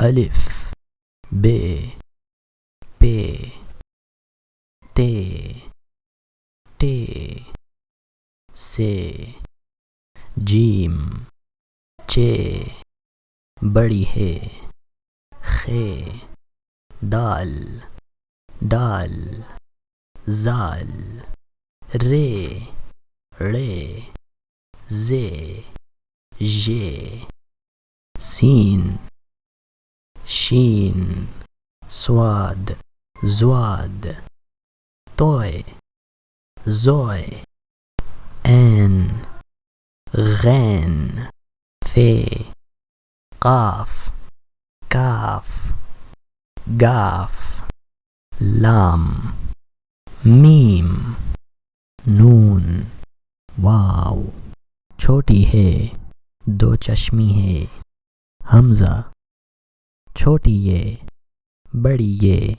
अलिफ बे पे ते टे से जीम चे बड़ी है खे दाल डाल जाल रे रे जे ये सीन शीन स्वाद ज़्वाद तोय ज़ोय ऐन गैन फे काफ काफ गाफ लाम मीम नून वाव छोटी है दो चश्मी है हमज़ा छोटी ये बड़ी ये